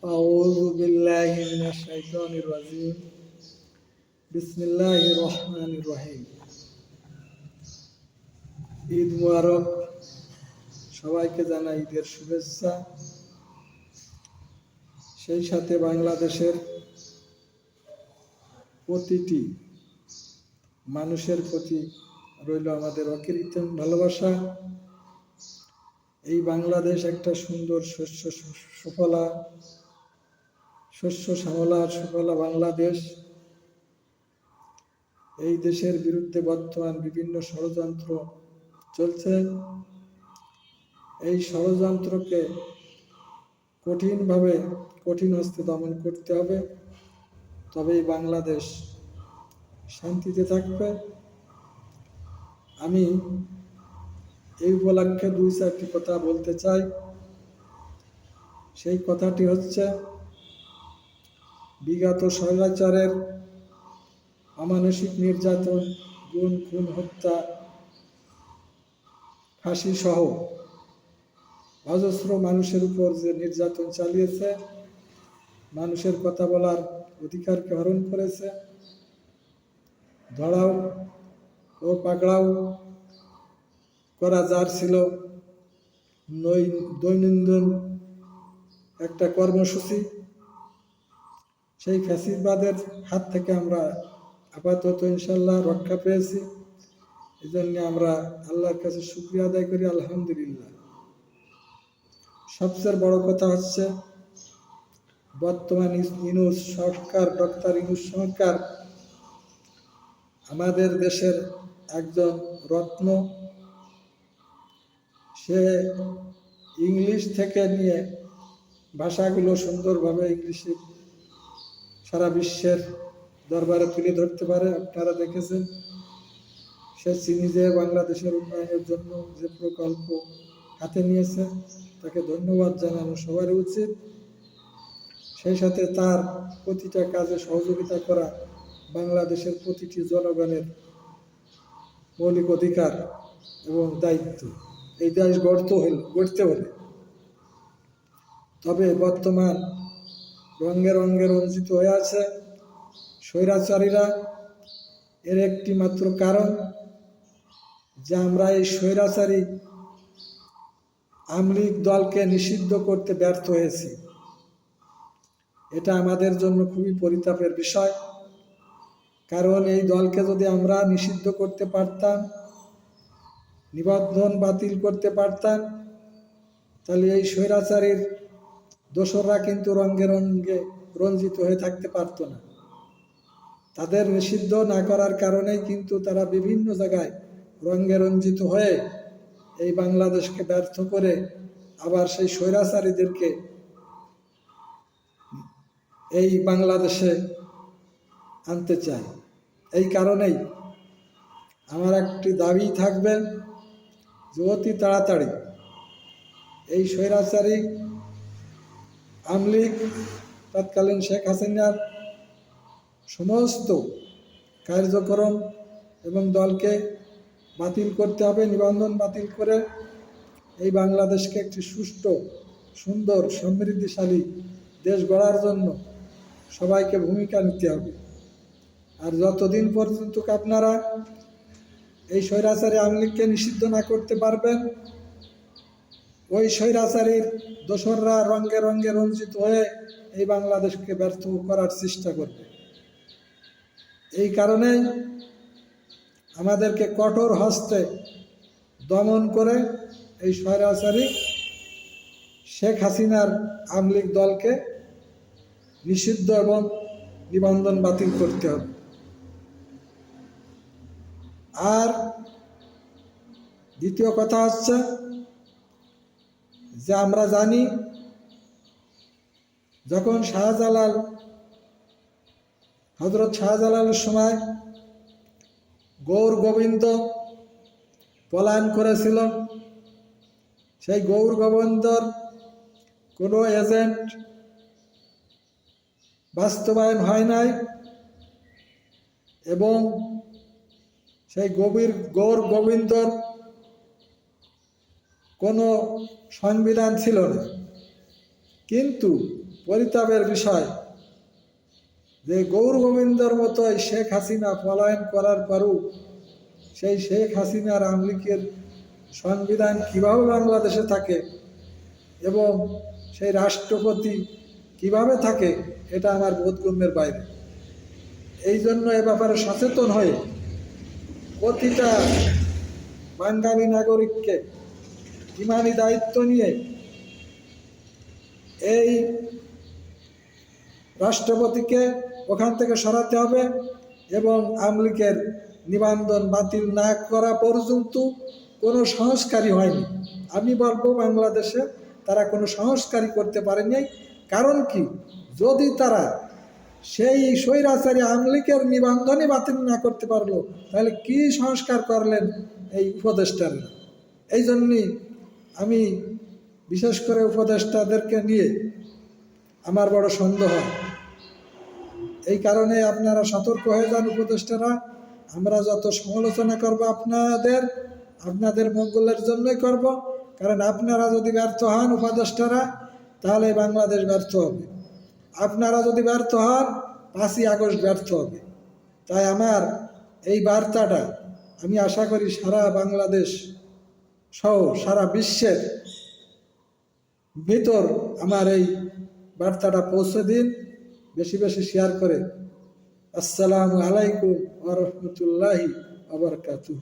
أعوذ بالله من الشيطان الرجيم بسم الله الرحمن الرحيم। ঈদ মুবারক, সবাইকে জানাই ঈদের শুভেচ্ছা। সেই সাথে বাংলাদেশের প্রতিটি মানুষের প্রতি রইল আমাদের অকৃত্রিম ভালোবাসা। এই বাংলাদেশ একটা সুন্দর শস্য শ্যামলা বাংলাদেশ। এই দেশের বিরুদ্ধে বর্তমান বিভিন্ন ষড়যন্ত্র চলছে। এই ষড়যন্ত্রকে কঠিন হস্তে দমন করতে হবে, তবেই বাংলাদেশ শান্তিতে থাকবে। আমি এই উপলক্ষে 2-4টি কথা বলতে চাই। সেই কথাটি হচ্ছে, বিগত স্বৈরাচারের অমানসিক নির্যাতন, গুম, খুন, হত্যা, ফাঁসি সহ অজস্র মানুষের উপর যে নির্যাতন চালিয়েছে, মানুষের কথা বলার অধিকারকে হরণ করেছে, ধরাও ও পাকড়াও করা যার ছিল দৈনন্দিন একটা কর্মসূচি, সেই ফ্যাসিবাদের হাত থেকে আমরা আপাতত ইনশাল্লাহ রক্ষা পেয়েছি। এই জন্য আমরা আল্লাহর কাছে শুকরিয়া আদায় করি, আলহামদুলিল্লাহ। সবচেয়ে বড় কথা হচ্ছে, বর্তমান ডক্টর ইউনূস সরকার আমাদের দেশের একজন রত্ন। সে ইংলিশ থেকে নিয়ে ভাষাগুলো সুন্দরভাবে ইংলিশে সারা বিশ্বের দরবারে তুলে ধরতে পারে। আপনারা দেখেছেন, সে নিজে বাংলাদেশের উন্নয়নের জন্য যে প্রকল্প হাতে নিয়েছে, তাকে ধন্যবাদ জানানো সবারই উচিত। সেই সাথে তার প্রতিটা কাজে সহযোগিতা করা বাংলাদেশের প্রতিটি জনগণের মৌলিক অধিকার এবং দায়িত্ব। এই দেশ গড়তে হলে তবে বর্তমান রঙে রঞ্জিত হয়ে আছে স্বৈরাচারীরা। এর একটি মাত্র কারণ যে আমরা এই স্বৈরাচারী আওয়ামী লীগ দলকে নিষিদ্ধ করতে ব্যর্থ হয়েছি। এটা আমাদের জন্য খুবই পরিতাপের বিষয়, কারণ এই দলকে যদি আমরা নিষিদ্ধ করতে পারতাম, নিবন্ধন বাতিল করতে পারতাম, তাহলে এই স্বৈরাচারীর দোসররা কিন্তু রঙে রঞ্জিত হয়ে থাকতে পারত না। তাদের নিষিদ্ধ না করার কারণেই কিন্তু তারা বিভিন্ন জায়গায় রঙে রঞ্জিত হয়ে এই বাংলাদেশকে ব্যর্থ করে আবার সেই স্বৈরাচারীদেরকে এই বাংলাদেশে আনতে চায়। এই কারণেই আমার একটি দাবি থাকবে যে অতি তাড়াতাড়ি এই স্বৈরাচারী আওয়ামী লীগ তৎকালীন শেখ হাসিনার সমস্ত কার্যক্রম এবং দলকে বাতিল করতে হবে। নিবন্ধন বাতিল করে এই বাংলাদেশকে একটি সুষ্ঠু, সুন্দর, সমৃদ্ধিশালী দেশ গড়ার জন্য সবাইকে ভূমিকা নিতে হবে। আর যতদিন পর্যন্ত আপনারা এই স্বৈরাচারী আওয়ামী লীগকে নিষিদ্ধ না করতে পারবেন, ওই স্বৈরাচারীর দোসররা রঙে রঞ্জিত হয়ে এই বাংলাদেশকে ব্যর্থ করার চেষ্টা করবে। এই কারণেই আমাদেরকে কঠোর হস্তে দমন করে এই স্বৈরাচারী শেখ হাসিনার আওয়ামী লীগ দলকে নিষিদ্ধ এবং নিবন্ধন বাতিল করতে হবে। আর দ্বিতীয় কথা হচ্ছে যে, আমরা জানি যখন হযরত শাহজালালের সময় গৌর গোবিন্দ পলায়ন করেছিল, সেই গৌর গোবিন্দর কোনো এজেন্ট বাস্তবায়ন হয় নাই এবং সেই গৌর গোবিন্দর কোনো সংবিধান ছিল না। কিন্তু পরিতাপের বিষয় যে গৌর গোবিন্দর মতোই শেখ হাসিনা পলায়ন করার পরও সেই শেখ হাসিনার আওয়ামী লীগের সংবিধান কীভাবে বাংলাদেশে থাকে এবং সেই রাষ্ট্রপতি কিভাবে থাকে, এটা আমার বোধগম্যের বাইরে। এই জন্য এ ব্যাপারে সচেতন হয়ে প্রতিটা বাঙালি নাগরিককে ইমানি দায়িত্ব নিয়ে এই রাষ্ট্রপতিকে ওখান থেকে সরাতে হবে এবং আওয়ামী লীগের নিবন্ধন বাতিল না করা পর্যন্ত কোনো সংস্কারই হয়নি। আমি বলবো বাংলাদেশে তারা কোনো সংস্কারই করতে পারেনি। কারণ কি, যদি তারা সেই স্বৈরাচারী আওয়ামী লীগের নিবন্ধনই বাতিল না করতে পারলো, তাহলে কি সংস্কার করলেন এই উপদেষ্টারা? এই জন্যই আমি বিশেষ করে উপদেষ্টাদেরকে নিয়ে আমার বড় সন্দেহ হয়। এই কারণে আপনারা সতর্ক হয়ে যান উপদেষ্টারা। আমরা যত সমালোচনা করব আপনাদের মঙ্গলের জন্যই করব। কারণ আপনারা যদি ব্যর্থ হন উপদেষ্টারা, তাহলে বাংলাদেশ ব্যর্থ হবে। আপনারা যদি ব্যর্থ হন, 5ই আগস্ট ব্যর্থ হবে। তাই আমার এই বার্তাটা আমি আশা করি সারা বাংলাদেশ সহ সারা বিশ্বের ভিতর আমার এই বার্তাটা পৌঁছে দিন, বেশি বেশি শেয়ার করে। আসসালামু আলাইকুম ওয়া রাহমাতুল্লাহি ওয়া বারাকাতুহু।